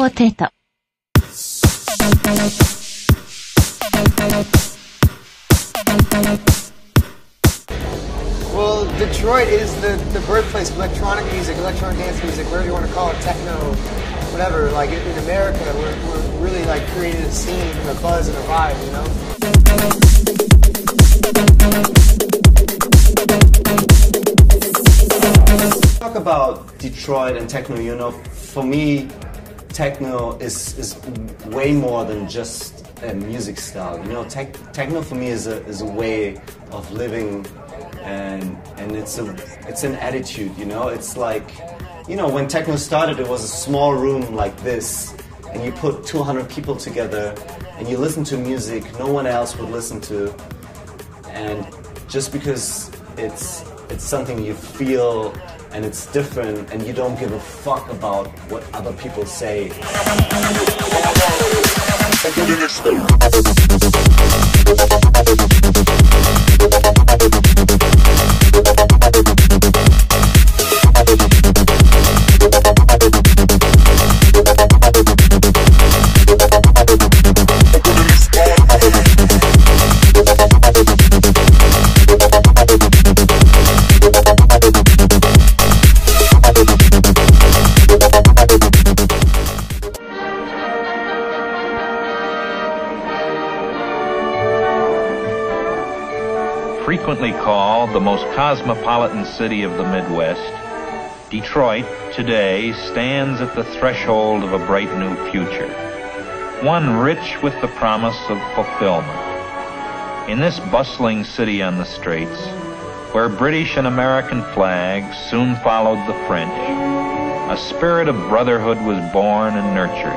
potato. Well, Detroit is the birthplace of electronic music, electronic dance music, whatever you want to call it, techno, whatever. Like in America, we're really like creating a scene, and a buzz, and a vibe, you know? Talk about Detroit and techno, you know, for me, techno is way more than just a music style. You know, techno for me is a way of living, and it's an attitude. You know, it's like, you know, when techno started, it was a small room like this, and you put 200 people together, and you listen to music no one else would listen to, and just because it's something you feel. And it's different, and you don't give a fuck about what other people say. Frequently called the most cosmopolitan city of the Midwest, Detroit today stands at the threshold of a bright new future, one rich with the promise of fulfillment. In this bustling city on the straits, where British and American flags soon followed the French, a spirit of brotherhood was born and nurtured.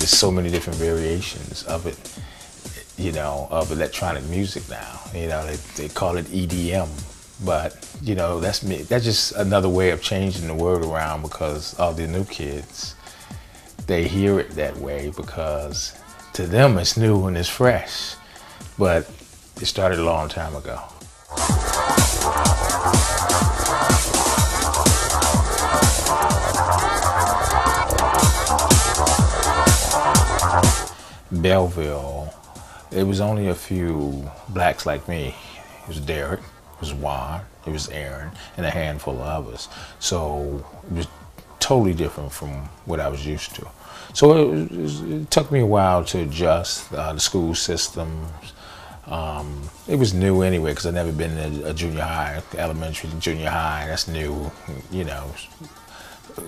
So many different variations of it, you know, of electronic music now. You know, they call it EDM, but you know, that's just another way of changing the word around, because all the new kids, they hear it that way because to them it's new and it's fresh, but it started a long time ago. Belleville, it was only a few blacks like me. It was Derek, it was Juan, it was Aaron, and a handful of others. So it was totally different from what I was used to. So it took me a while to adjust the school systems. It was new anyway, because I'd never been in a junior high, elementary, junior high. That's new, you know.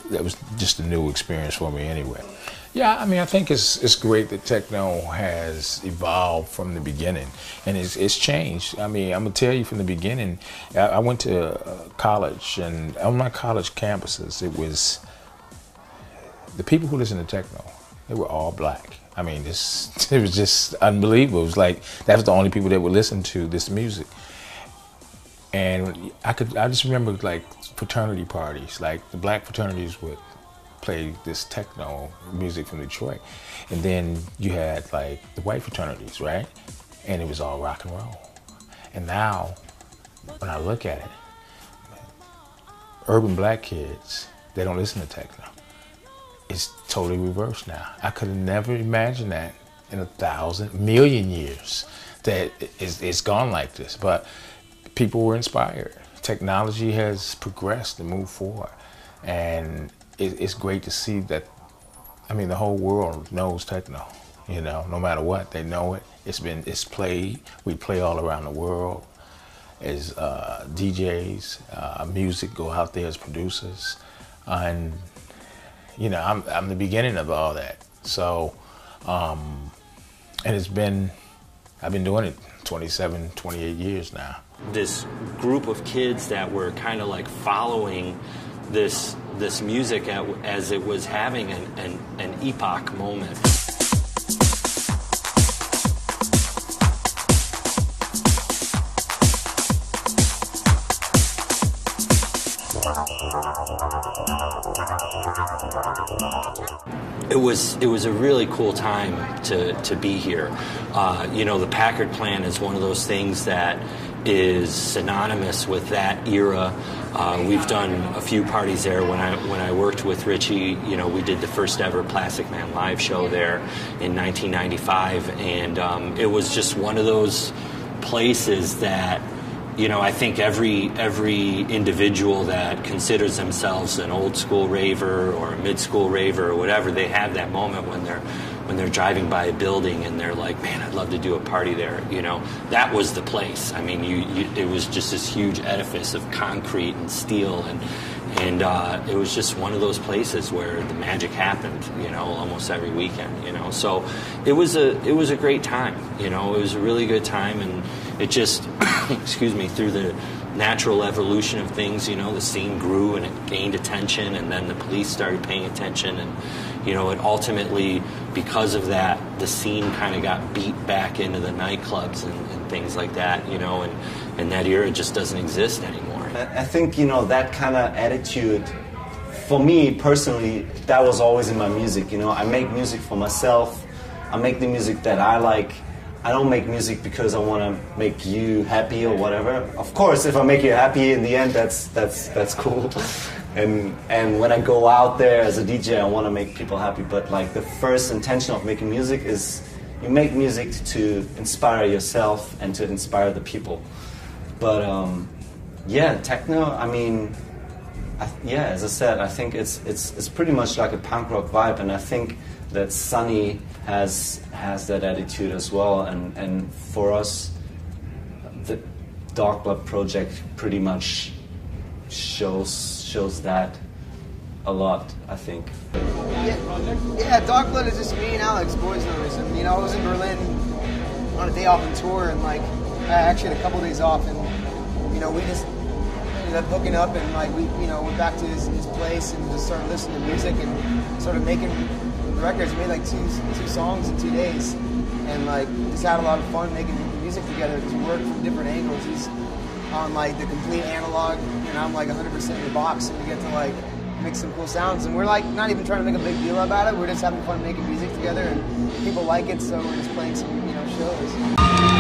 That was just a new experience for me anyway. Yeah, I mean, I think it's great that techno has evolved from the beginning, and it's changed. I mean, I'm gonna tell you from the beginning, I went to college, and on my college campuses, it was the people who listened to techno, they were all black. I mean, it was just unbelievable. It was like that was the only people that would listen to this music. And I just remember like fraternity parties, like the black fraternities would play this techno music from Detroit. And then you had like the white fraternities, right? And it was all rock and roll. And now, when I look at it, urban black kids, they don't listen to techno. It's totally reversed now. I could have never imagined that in 1,000 million years that it's gone like this. But people were inspired. Technology has progressed and moved forward. And it's great to see that, I mean, the whole world knows techno, you know, no matter what, they know it. It's played, we play all around the world as DJs, music go out there as producers. And, you know, I'm the beginning of all that. So, and I've been doing it 27, 28 years now. This group of kids that were kind of like following this music as it was having an epoch moment. it was a really cool time to be here. You know, the Packard plant is one of those things that is synonymous with that era. We've done a few parties there. When I worked with Richie, you know, we did the first ever Plastic Man live show there in 1995, and it was just one of those places that, you know, I think every individual that considers themselves an old school raver or a mid school raver or whatever, they have that moment when they're driving by a building and they're like, man, I'd love to do a party there. You know, that was the place. I mean, it was just this huge edifice of concrete and steel, and it was just one of those places where the magic happened, you know, almost every weekend, you know. So it was a great time, you know. It was a really good time, and it just, excuse me, through the natural evolution of things, you know, the scene grew and it gained attention, and then the police started paying attention, and, you know, it ultimately, because of that, the scene kind of got beat back into the nightclubs and things like that, you know, and that era just doesn't exist anymore. I think, you know, that kind of attitude, for me personally, that was always in my music. You know, I make music for myself. I make the music that I like. I don't make music because I want to make you happy or whatever. Of course, if I make you happy in the end, that's cool. And when I go out there as a DJ, I want to make people happy. But like the first intention of making music is you make music to inspire yourself and to inspire the people. But yeah, techno. I mean, yeah, as I said, I think it's pretty much like a punk rock vibe, and I think that Sonny has that attitude as well. And for us, the Dark Blood project pretty much shows that a lot, I think. Yeah, Dark Blood is just me and Alex, boys numbers. And you know, I was in Berlin on a day off on tour, and like I actually had a couple days off, and you know, we just ended up hooking up, and like we, you know, went back to his place and just started listening to music and sort of making records. We made like two songs in 2 days, and like just had a lot of fun making music together because we worked from different angles. He's on like the complete analog, and I'm like 100% in the box, and we get to like make some cool sounds. And we're like not even trying to make a big deal about it. We're just having fun making music together, and people like it, so we're just playing some, you know, shows.